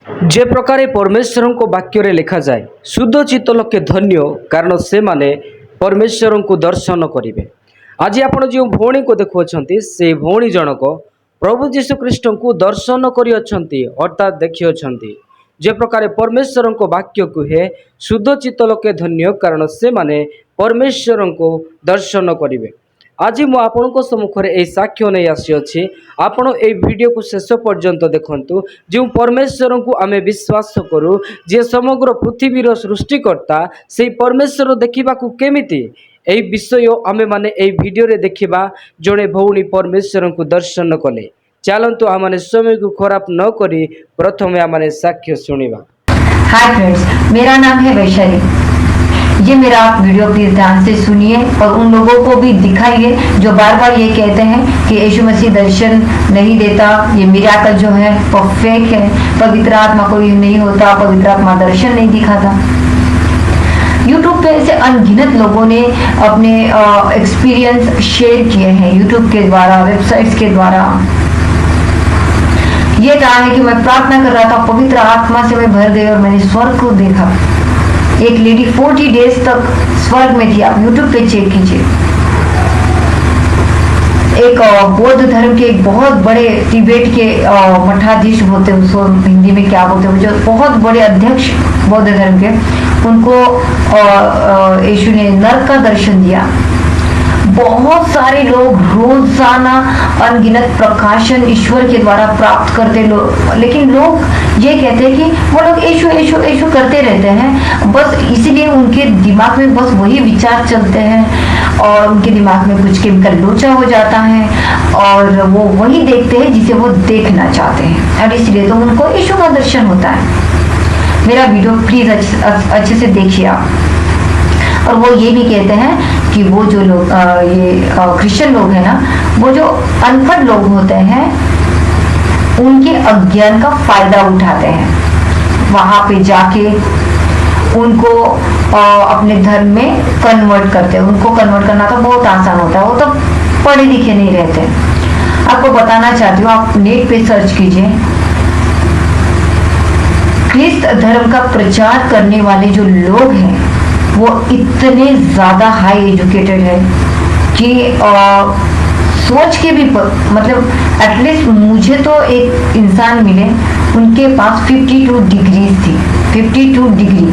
जे प्रकार परमेश्वर को वाक्य लिखा जाए शुद्ध चित्त लोके धन्य कारण से माने परमेश्वर को दर्शन करेंगे। आज आप जो भौणी को देखुं से भौणी जनक प्रभु जीशु ख्रीष्ट को दर्शन कर अर्थात देखिए जे प्रकार परमेश्वर को वाक्य कहे शुद्ध चित्त लोके धन्य कारण से माने परमेश्वर को दर्शन करेंगे। आज मु आपण सम्मुखें यह साक्ष्य नहीं आसी आपण ये वीडियो को शेष पर्यंत देखंतु जो परमेश्वर को आम विश्वास करूँ जे समग्र पृथ्वीर सृष्टिकर्ता से परमेश्वर देखा केमिति यही विषय आमे माने यही वीडियो रे देखा जड़े भौणी परमेश्वर को दर्शन कले। चलतु आम समय को खराब न करी प्रथम आम साक्ष्य सुनिबा। हाय फ्रेंड्स, मेरा नाम है वैशाली। ये मेरा आप वीडियो प्लीज ध्यान से सुनिए और उन लोगों को भी दिखाइए जो बार बार ये कहते हैं कि यीशु मसीह दर्शन नहीं देता, ये मिराकल जो है वो फेक है, पवित्र आत्मा कोई नहीं होता, पवित्र आत्मा दर्शन नहीं दिखाता। यूट्यूब पे ऐसे अनगिनत लोगों ने अपने एक्सपीरियंस शेयर किए हैं यूट्यूब के द्वारा, वेबसाइट्स के द्वारा। ये कहा है कि मैं प्रार्थना कर रहा था, पवित्र आत्मा से मैं भर गई और मैंने स्वर्ग को देखा। एक लेडी 40 डेज तक स्वर्ग में थी। आप यूट्यूब पे चेक कीजिए। एक बौद्ध धर्म के एक बहुत बड़े तिब्बत के मठाधीश होते हैं, उसको हिंदी में क्या बोलते हैं, जो बहुत बड़े अध्यक्ष बौद्ध धर्म के, उनको यीशु ने नरक का दर्शन दिया। बहुत सारे लोग रोजाना अनगिनत प्रकाशन ईश्वर के द्वारा प्राप्त करते लोग, लेकिन लोग ये कहते हैं कि वो लोग यीशु यीशु यीशु करते रहते हैं, बस इसीलिए उनके दिमाग में बस वही विचार चलते हैं और उनके दिमाग में कुछ केमिकल लोचा हो जाता है और वो वही देखते हैं जिसे वो देखना चाहते हैं और इसलिए तो उनको यीशु का दर्शन होता है। मेरा वीडियो प्लीज अच्छे से देखिए आप। और वो ये भी कहते हैं कि वो जो लोग ये क्रिश्चियन लोग हैं ना, वो जो अनपढ़ लोग होते हैं उनके अज्ञान का फायदा उठाते हैं, वहां पे जाके उनको अपने धर्म में कन्वर्ट करते हैं। उनको कन्वर्ट करना तो बहुत आसान होता है, वो तो पढ़े लिखे नहीं रहते। आपको बताना चाहती हूँ, आप नेट पे सर्च कीजिए, ख्रिस्त धर्म का प्रचार करने वाले जो लोग हैं वो इतने ज़्यादा हाई एजुकेटेड है कि सोच के भी मतलब एटलीस्ट मुझे तो एक इंसान मिले उनके पास 52 डिग्रीज थी, 52 डिग्री,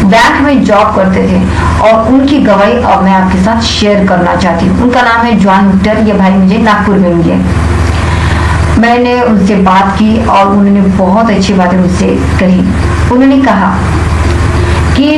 बैंक में जॉब करते थे और उनकी गवाही अब मैं आपके साथ शेयर करना चाहती हूँ। उनका नाम है जॉन विक्टर। ये भाई मुझे नागपुर में मिले। मैंने उनसे बात की और उन्होंने बहुत अच्छी बातें मुझसे कही। उन्होंने कहा कि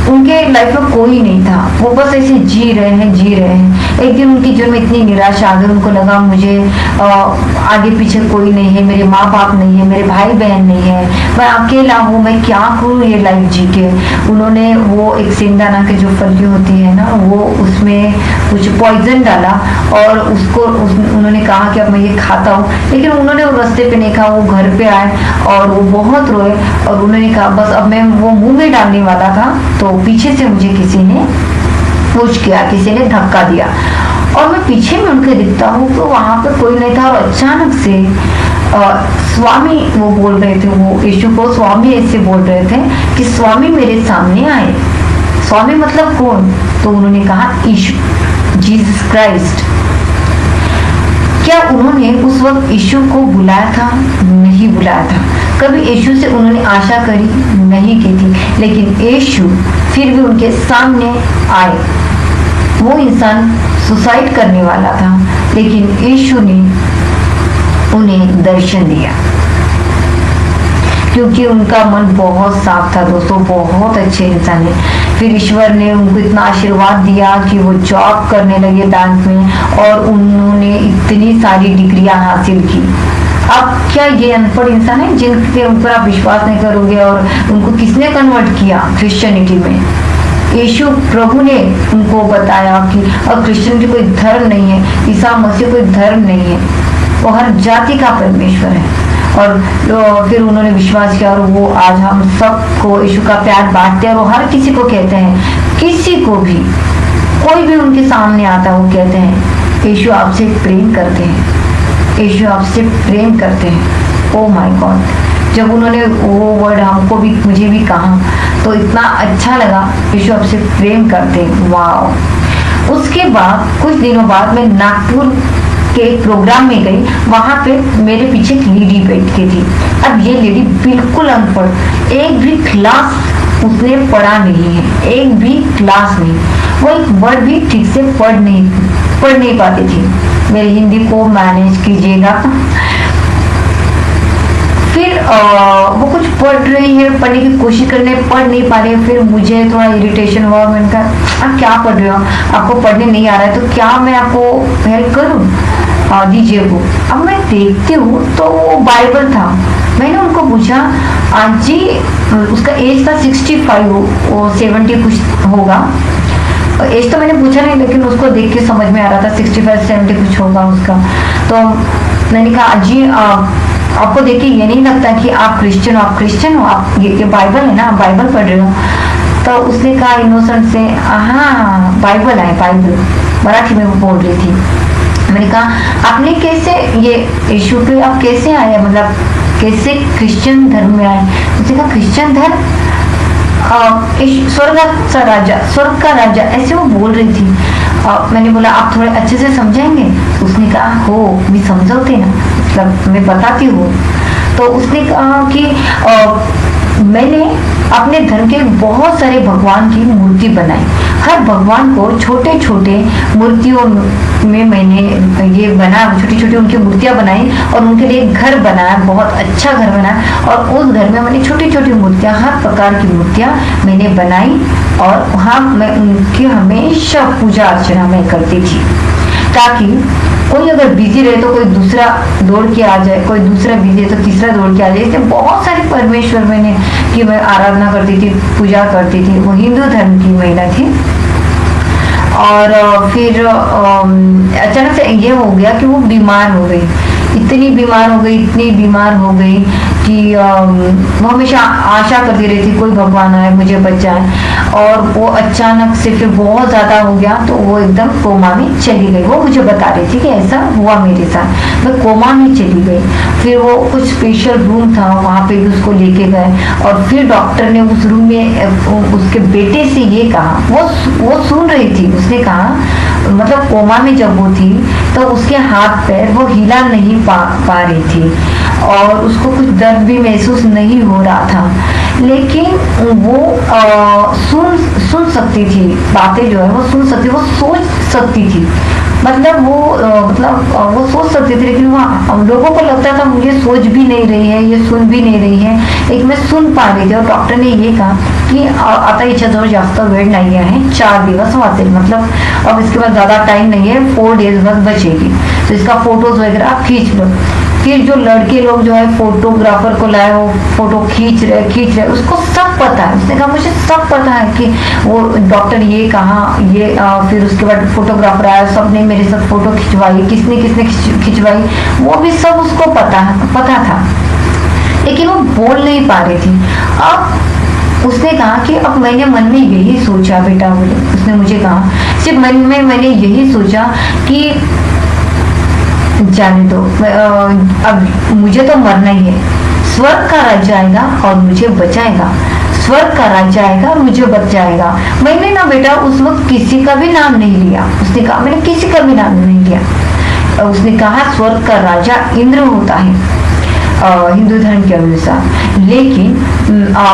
उनके लाइफ में कोई नहीं था, वो बस ऐसे जी रहे हैं। एक दिन उनके जीवन में इतनी निराशा आ गई, उनको लगा मुझे आगे पीछे कोई नहीं है, मेरे माँ बाप नहीं है, मेरे भाई बहन नहीं है, मैं अकेला हूँ, मैं क्या करूँ ये लाइफ जी के। उन्होंने वो एक सिंगदाना की जो फली होती है ना, वो उसमें कुछ पॉइजन डाला और उन्होंने कहा कि अब मैं ये खाता हूँ, लेकिन उन्होंने वो रास्ते पे नहीं खाया। वो घर पे आए और वो बहुत रोए और उन्होंने कहा बस अब मैं वो मुंह में डालने वाला था तो पीछे से मुझे किसी ने पुश किया, किसी ने धक्का दिया और मैं पीछे में उनके दिखता हूँ तो वहां पे कोई नहीं था और अचानक से स्वामी वो बोल रहे थे, वो यीशु को स्वामी ऐसे बोल रहे थे कि स्वामी मेरे सामने आए। स्वामी मतलब कौन? तो उन्होंने कहा यीशु, जीसस क्राइस्ट। क्या उन्होंने उस वक्त यीशु को बुलाया था? नहीं बुलाया था। कभी यीशु से उन्होंने आशा करी? नहीं की थी, लेकिन यीशु फिर भी उनके सामने आए। वो इंसान सुसाइड करने वाला था, लेकिन यीशु ने उन्हें दर्शन दिया क्योंकि उनका मन बहुत साफ था। दोस्तों, बहुत अच्छे इंसान है। फिर ईश्वर ने उनको इतना आशीर्वाद दिया कि वो जॉब करने लगे बैंक में और उन्होंने इतनी सारी डिग्रियां हासिल की। अब क्या ये अनपढ़ इंसान है जिनके ऊपर आप विश्वास नहीं करोगे? और उनको किसने कन्वर्ट किया क्रिश्चियनिटी में? यीशु प्रभु ने उनको बताया कि अब क्रिश्चियनिटी कोई धर्म नहीं है, ईसा मसीह कोई धर्म नहीं है, वो हर जाति का परमेश्वर है। और फिर उन्होंने विश्वास किया और वो आज हम सबको यीशु का प्यार बांटते हैं और वो हर किसी को कहते हैं, किसी को भी कोई भी उनके सामने आता है वो कहते हैं यीशु आपसे प्रेम करते हैं, यीशु आपसे प्रेम करते हैं। ओ माय गॉड, जब उन्होंने वो वर्ड हमको भी मुझे भी कहा तो इतना अच्छा लगा। यीशु आपसे प्रेम करते हैं, वाह। उसके बाद कुछ दिनों बाद मैं नागपुर के एक प्रोग्राम में गई, वहां पे मेरे पीछे एक लेडी बैठी थी। अब ये लेडी बिल्कुल अनपढ़, एक भी क्लास उसने पढ़ा नहीं है, एक भी क्लास नहीं, वो एक वर्ड भी ठीक से पढ़ नहीं पाती थी। मेरी हिंदी को मैनेज कीजिएगा। फिर वो कुछ पढ़ रही है, पढ़ने की कोशिश करने, पढ़ नहीं पा रही है। फिर मुझे थोड़ा इरिटेशन हुआ, मैंने कहा आप क्या पढ़ रहे हो, आपको पढ़ने नहीं आ रहा है तो क्या मैं आपको हेल्प करूं, दीजिए वो। अब मैं देखती हूँ तो वो बाइबल था। मैंने उनको पूछा आंटी, उसका एज था 65, वो 70 कुछ होगा। एज तो मैंने पूछा नहीं, लेकिन उसको देख के समझ में आ रहा था 65-70 कुछ होगा उसका। तो मैंने कहा जी आपको देख के ये नहीं लगता कि आप क्रिश्चियन हो, आप ये बाइबल है ना, आप बाइबल पढ़ रहे हो। तो उसने कहा इनोसेंट से, हाँ बाइबल है, बाइबल। मराठी में वो बोल रही थी। मैंने कहा आपने कैसे ये यीशु पे आप कैसे आए, मतलब कैसे क्रिश्चियन धर्म में आए। उसने कहा क्रिश्चियन धर्म, स्वर्ग का राजा, ऐसे वो बोल रही थी। मैंने बोला आप थोड़े अच्छे से समझाएंगे। उसने कहा हो मैं समझाते ना, मतलब मैं बताती हूँ। तो उसने कहा कि मैंने अपने धर्म के बहुत सारे भगवान की मूर्ति बनाई। हर भगवान को छोटे छोटे मूर्तियों में मैंने ये बना, छोटी छोटी उनकी मूर्तियां बनाई और उनके लिए घर बनाया, बहुत अच्छा घर बनाया। और उस घर में मैंने छोटी छोटी मूर्तियां, हर प्रकार की मूर्तियां मैंने बनाई और वहाँ मैं उनकी हमेशा पूजा अर्चना मैं करती थी, ताकि कोई अगर बिजी रहे तो कोई दूसरा दौड़ के आ जाए, कोई दूसरा बिजी है तो तीसरा दौड़ के आ जाए। इसलिए बहुत सारे परमेश्वर मैंने की मैं आराधना करती थी, पूजा करती थी। वो हिंदू धर्म की महिला थी। और फिर अचानक से ये हो गया कि वो बीमार हो गई, इतनी बीमार हो गई कि वो हमेशा आशा करती रहती कोई भगवान आए मुझे बचाए। और वो अचानक से फिर बहुत ज्यादा हो गया तो वो एकदम कोमा में चली गई। वो मुझे बता रही थी कि ऐसा हुआ मेरे साथ, मैं कोमा में चली गई। फिर वो कुछ स्पेशल रूम था, वहां पे भी उसको लेके गए और फिर डॉक्टर ने उस रूम में उसके बेटे से ये कहा, वो सुन रही थी। उसने कहा मतलब कोमा में जब वो थी तो उसके हाथ पैर वो हिला नहीं पा रही थी और उसको कुछ दर्द भी महसूस नहीं हो रहा था, लेकिन वो सुन सकती थी बातें, जो है वो सुन सकती, वो सोच सकती थी। मतलब वो सोच सकती थी, लेकिन वो लोगों को लगता था मुझे सोच भी नहीं रही है, ये सुन भी नहीं रही है, लेकिन मैं सुन पा रही थी। और डॉक्टर ने ये कहा की आता इच्छा जास्त वेळ नहीं है, 4 दिवस वाचेल, मतलब अब इसके बाद ज्यादा टाइम नहीं है, 4 डेज बस बचेगी। तो इसका फोटोज वगैरह आप खींच लो। फिर जो लड़के लोग जो है फोटोग्राफर को लाए, वो फोटो खींच रहे, उसको सब पता है। उसने कहा मुझे सब पता है कि वो डॉक्टर ये कहा, ये फिर उसके बाद फोटोग्राफर आया, सबने मेरे साथ फोटो खिंचवाई, किसने खिंचवाई वो भी सब उसको पता था, लेकिन वो बोल नहीं पा रही थी। अब उसने कहा कि अब मैंने मन में यही सोचा, बेटा बोले, उसने मुझे कहा सिर्फ मन में मैंने यही सोचा कि जाने दो, अब मुझे तो मरना ही है। स्वर्ग का राज्य आएगा और मुझे बचाएगा, स्वर्ग का राज्य आएगा और मुझे बचाएगा। मैंने ना बेटा उस वक्त किसी का भी नाम नहीं लिया। उसने कहा मैंने किसी का भी नाम नहीं लिया। उसने कहा स्वर्ग का राजा इंद्र होता है हिंदू धर्म के अनुसार, लेकिन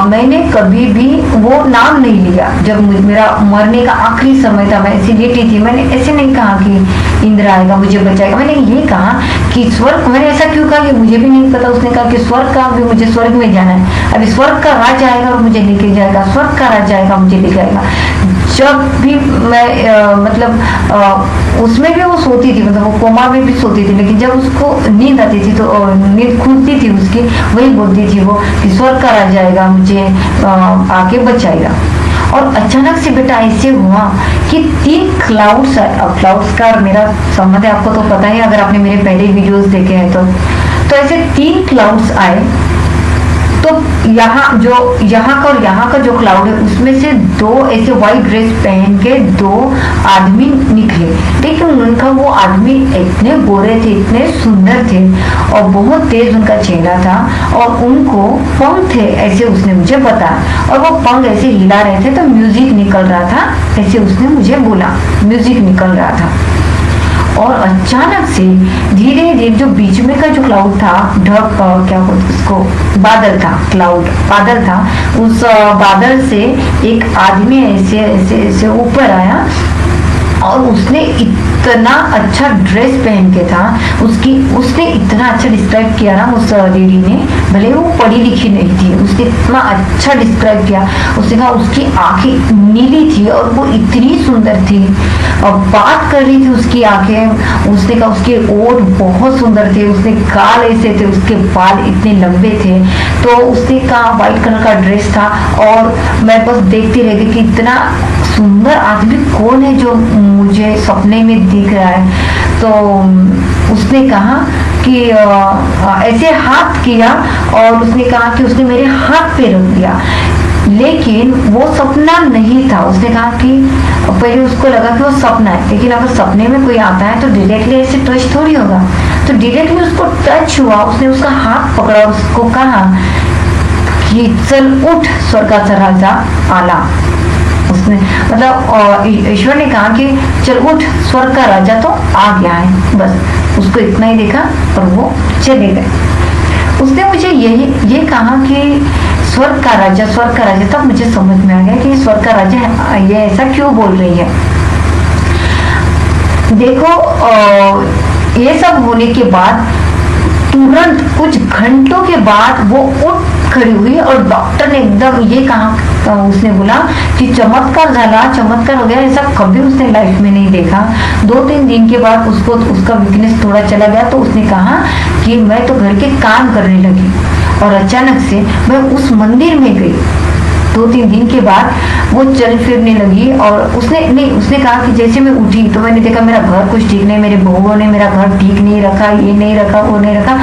मैंने कभी भी वो नाम नहीं लिया। जब मेरा मरने का आखिरी समय था, मैं ऐसे लेटी थी, मैंने ऐसे नहीं कहा कि इंद्र आएगा मुझे बचाएगा, मैंने ये कहा कि स्वर्ग, मैंने ऐसा क्यों कहा कि मुझे भी नहीं पता। उसने कहा कि स्वर्ग का भी मुझे स्वर्ग में जाना है, अभी स्वर्ग का राज आएगा और मुझे लेके जाएगा, स्वर्ग का राज आएगा मुझे लेके जाएगा। जब भी मैं उसमें भी वो सोती थी, मतलब वो कोमा में भी सोती थी, लेकिन जब उसको नींद आती थी तो नींद खुलती थी उसकी, वही बोलती थी वो कि स्वर्ग का राज आएगा मुझे आके बचाएगा। और अचानक से बेटा ऐसे हुआ कि 3 क्लाउड्स का मेरा संबंध है, आपको तो पता है अगर आपने मेरे पहले वीडियोस देखे हैं तो ऐसे 3 क्लाउड्स आए। तो यहाँ का और यहाँ का जो क्लाउड है उसमें से दो ऐसे व्हाइट ड्रेस पहन के दो आदमी निकले, लेकिन उनका वो आदमी इतने गोरे थे, इतने सुंदर थे और बहुत तेज उनका चेहरा था और उनको पंख थे ऐसे उसने मुझे बताया, और वो पंख ऐसे हिला रहे थे तो म्यूजिक निकल रहा था ऐसे उसने मुझे बोला, म्यूजिक निकल रहा था। और अचानक से धीरे धीरे जो बीच में का जो क्लाउड था, क्या बोलते उसको, बादल था, क्लाउड बादल था, उस बादल से एक आदमी ऐसे ऐसे ऐसे ऊपर आया और उसने इतना अच्छा ड्रेस पहन के था, उसने इतना अच्छा डिस्क्राइब किया ना उस लेडी ने, भले वो पढ़ी लिखी नहीं थी, उसने इतना अच्छा डिस्क्राइब किया। उसने कहा उसकी आंखें नीली थी और वो इतनी सुंदर थी और बात कर रही थी उसकी आंखें। उसने कहा उसके ओठ बहुत सुंदर थे, उसने गाल ऐसे थे, उसके बाल इतने लंबे थे। तो उसने कहा व्हाइट कलर का ड्रेस था और मैं बस देखती रह गई कि इतना सुंदर आदमी कौन है जो मुझे सपने में दिख रहा है। तो उसने कहा कि ऐसे हाथ किया और उसने कहा कि उसने मेरे हाथ पे रख दिया, लेकिन वो सपना नहीं था। उसने कहा कि पहले उसको लगा कि वो सपना है, लेकिन अगर सपने में कोई आता है तो डायरेक्टली ऐसे टच थोड़ी होगा, तो डायरेक्टली उसको टच हुआ। उसने उसका हाथ पकड़ा, उसको कहा कि चल उठ स्वर्गाचा राजा आला। उसने मतलब ईश्वर ने कहा कि चल उठ स्वर्ग का राजा तो आ गया है, बस उसको इतना ही देखा और वो चले गए। उसने मुझे ये कहा कि स्वर्ग का राजा, स्वर्ग का राजा, तब मुझे समझ में आ गया कि स्वर्ग का राजा ये ऐसा क्यों बोल रही है। देखो ये सब होने के बाद तुरंत कुछ घंटों के बाद वो उठ खड़ी हुई और डॉक्टर ने एकदम ये कहा, उसने बोला कि चमत्कार झाला, चमत्कार हो गया, ऐसा कभी उसने लाइफ में नहीं देखा। 2-3 दिन के बाद उसको उसका वीकनेस थोड़ा चला गया, तो उसने कहा कि मैं तो घर के काम करने लगी और अचानक से मैं उस मंदिर में गई। 2-3 दिन के बाद वो चल फिरने लगी और उसने कहा कि जैसे मैं उठी तो मैंने देखा मेरा घर कुछ ठीक नहीं, मेरे बहुओं ने मेरा घर ठीक नहीं रखा, ये नहीं रखा, वो नहीं रखा।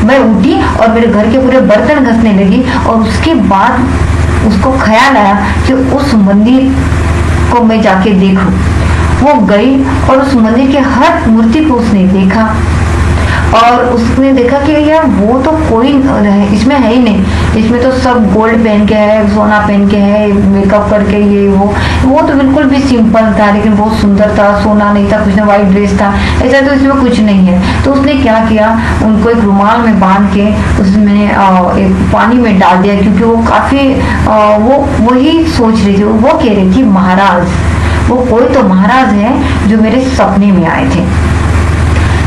मैं उठी और मेरे घर के पूरे बर्तन घसने लगी और उसके बाद उसको ख्याल आया कि उस मंदिर को मैं जाके देखूं। वो गई और उस मंदिर के हर मूर्ति को उसने देखा और उसने देखा कि यार वो तो कोई इसमें है ही नहीं, इसमें तो सब गोल्ड पहन के है, सोना पहन के है, मेकअप करके ये वो तो बिल्कुल भी सिंपल था, लेकिन बहुत सुंदर था, सोना नहीं था, कुछ ना व्हाइट ड्रेस था, ऐसा तो इसमें कुछ नहीं है। तो उसने क्या किया, उनको एक रुमाल में बांध के उसमें एक पानी में डाल दिया, क्योंकि वो काफी वो वही सोच रही थी, वो कह रही थी महाराज, वो कोई तो महाराज है जो मेरे सपने में आए थे।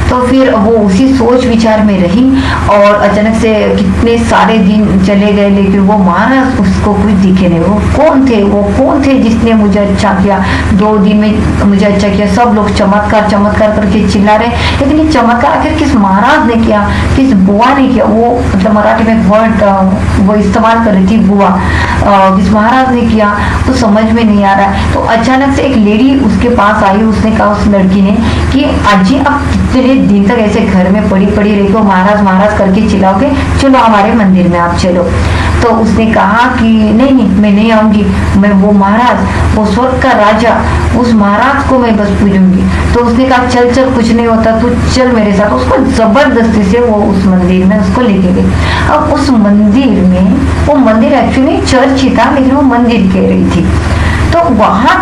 तो फिर वो उसी सोच विचार में रही और अचानक से कितने सारे दिन चले गए, लेकिन वो महाराज उसको कुछ दिखे नहीं। वो कौन थे जिसने मुझे अच्छा किया, 2 दिन में मुझे अच्छा किया। सब लोग चमत्कार चमत्कार करके चिल्ला रहे, लेकिन ये चमत्कार आखिर किस महाराज ने किया, किस बुआ ने किया। वो मतलब मराठी में वर्ड वो इस्तेमाल कर रही थी, बुआ, किस महाराज ने किया तो समझ में नहीं आ रहा है। तो अचानक से एक लेडी उसके पास आई, उसने कहा उस लड़की ने कि आजी आप कितने दिन तक ऐसे घर में पड़ी रही हो, महाराज महाराज करके चिल्लाओगे, चलो हमारे मंदिर में आप चलो। तो उसने कहा कि नहीं मैं नहीं आऊंगी, मैं वो महाराज, वो स्वर्ग का राजा, उस महाराज को मैं बस पूजूंगी। तो उसने कहा चल कुछ नहीं होता, तू चल मेरे साथ। उसको जबरदस्ती से वो उस मंदिर में उसको लेके गई। अब उस मंदिर में, वो मंदिर एक्चुअली चर्च ही था, लेकिन वो मंदिर कह रही थी। तो वहां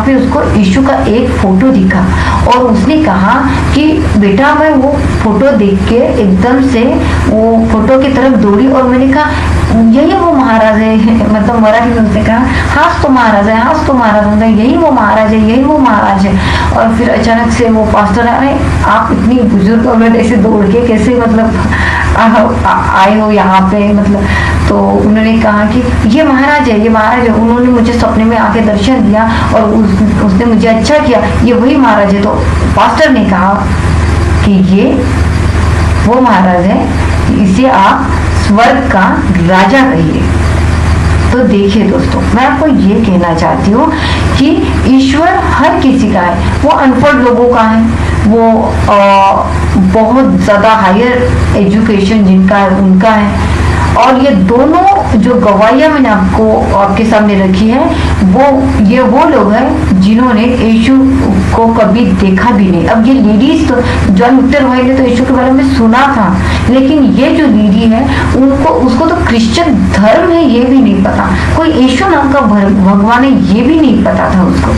पे उसको यीशु का एक फोटो दिखा और उसने कहा कि बेटा, मैं वो फोटो देख के एकदम से वो फोटो की तरफ दौड़ी और मैंने कहा यही वो महाराज है। मतलब मराठी में उसने कहा हाँ तो महाराज है, हाँ तो महाराज है, यही वो महाराज है, यही वो महाराज है। और फिर अचानक से वो पास्टर आए, आप इतनी बुजुर्ग औरत ऐसे दौड़ के कैसे मतलब आए हो यहाँ पे, मतलब। तो उन्होंने कहा कि ये महाराज है, ये महाराज है, उन्होंने मुझे सपने में आके दर्शन दिया और उसने मुझे अच्छा किया, ये वही महाराज है। तो पास्टर ने कहा कि ये वो महाराज है, इसे आप स्वर्ग का राजा कहिए। तो देखिए दोस्तों, मैं आपको ये कहना चाहती हूँ कि ईश्वर हर किसी का है। वो अनपढ़ लोगों का है, वो बहुत ज़्यादा हायर एजुकेशन जिनका है उनका है, और ये दोनों जो गवाहियां मैंने आपके सामने रखी है, वो लोग हैं जिन्होंने यीशु को कभी देखा भी नहीं। अब ये लेडीज तो जॉन विक्टर भाई ने तो यीशु के बारे में सुना था, लेकिन ये जो लेडी है उसको तो क्रिश्चियन धर्म है ये भी नहीं पता, कोई यीशु नाम का भगवान है ये भी नहीं पता था उसको।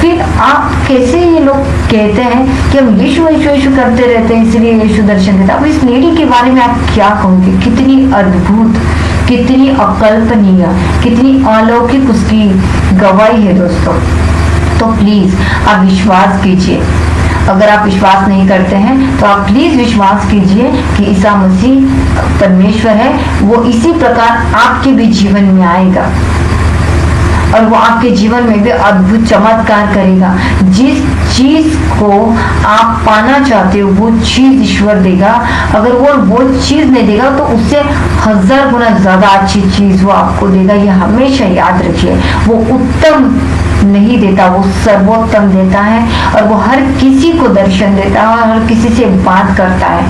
फिर आप कैसे ये लोग कहते हैं कि हम यीशु यीशु यीशु करते रहते हैं इसलिए यीशु दर्शन देता। अब इस लेडी के बारे में आप क्या कहोगे? कितनी अद्भुत, कितनी अकल्पनीय, कितनी अलौकिक उसकी गवाही है दोस्तों। तो प्लीज आप विश्वास कीजिए। अगर आप विश्वास नहीं करते हैं तो आप प्लीज विश्वास कीजिए कि ईसा मसीह परमेश्वर है, वो इसी प्रकार आपके भी जीवन में आएगा और वो आपके जीवन में भी अद्भुत चमत्कार करेगा। जिस चीज को आप पाना चाहते हो वो चीज ईश्वर देगा। अगर वो चीज नहीं देगा तो उससे 1000 गुना ज्यादा अच्छी चीज वो आपको देगा। ये हमेशा याद रखिए, वो उत्तम नहीं देता, वो सर्वोत्तम देता है और वो हर किसी को दर्शन देता है और हर किसी से बात करता है,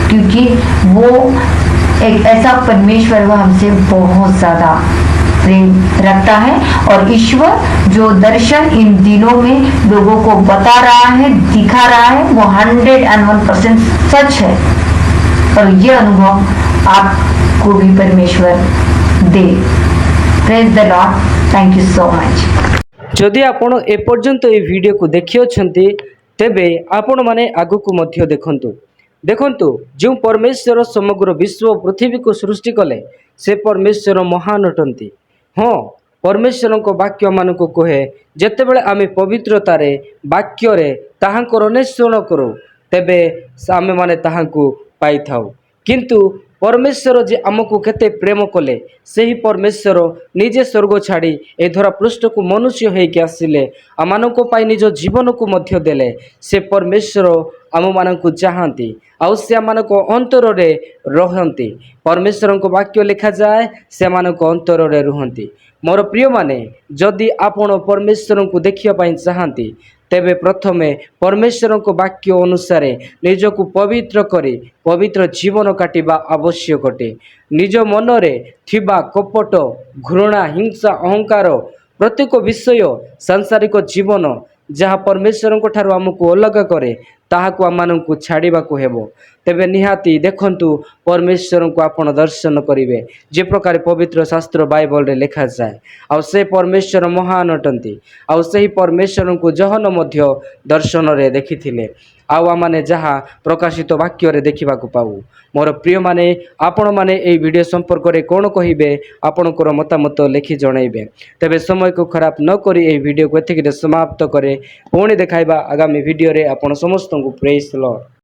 क्योंकि वो एक ऐसा परमेश्वर वो हमसे बहुत ज्यादा प्रेम रखता है। और ईश्वर जो दर्शन इन दिनों में लोगों को बता रहा है, दिखा रहा है, वो 101% सच है और ये अनुभव आपको भी परमेश्वर दे। Praise the lord, thank you so much. जदि आपण एपर्यंत ये वीडियो को देखि अछंती तेबे आपण माने आगु को मध्य देखंतु जो परमेश्वर समग्र विश्व पृथ्वी को सृष्टि कले से परमेश्वर महान अटंती। हाँ, परमेश्वर को वाक्य मान को कहे जितेबले आमे पवित्रतारे वाक्य ताहांकर अन्वेषण करूँ तेबे आमे माने ताहांकु पाई थाउ। किंतु परमेश्वर जे आमको केते प्रेम कले से ही परमेश्वर निजे स्वर्ग छाड़ी ए धरा पृष्ठ को मनुष्य होइके आसिले आमानको पाई निज जीवन को मध्य देले। से परमेश्वर आम मानक चाहती आउ से आमानको अंतर रे रहंती। परमेश्वर को वाक्य लिखा जाए से मानक अंतर रे रुहंती। मोर प्रिय माने जदि आपण परमेश्वर को देखिया पाई चाहती तेबे प्रथमे परमेश्वर को वाक्य अनुसार निजको पवित्र करी पवित्र जीवन काटिबा आवश्यक अटे। निज मनरे थिबा कपट, घृणा, हिंसा, अहंकार प्रत्येक विषय सांसारिक जीवन जहाँ परमेश्वर को ठारू आमको अलग करे ताहाको आमानंकु छाड़ीबाकु हेबो। तेबे निहाती देखंतु परमेश्वर को आपण दर्शन करिवे जे प्रकार पवित्र शास्त्र बाइबल रे लिखा जाए। आउ से परमेश्वर महान अटंती। आउ सही परमेश्वर को जहन मध्य दर्शन रे देखिथिले आउ आमाने जहाँ प्रकाशित वाक्य रे देखिबाकु पाऊ। मोर प्रिय माने आपण माने ए वीडियो संपर्क रे कोन कहिबे आपणकर मतामत लिखि जणाइबे। तेबे समय को खराब न करी ए वीडियो को एतिके समाप्त करे पुणी देखाइबा आगामी वीडियो रे आपण समस्त को प्रेज लॉर्ड।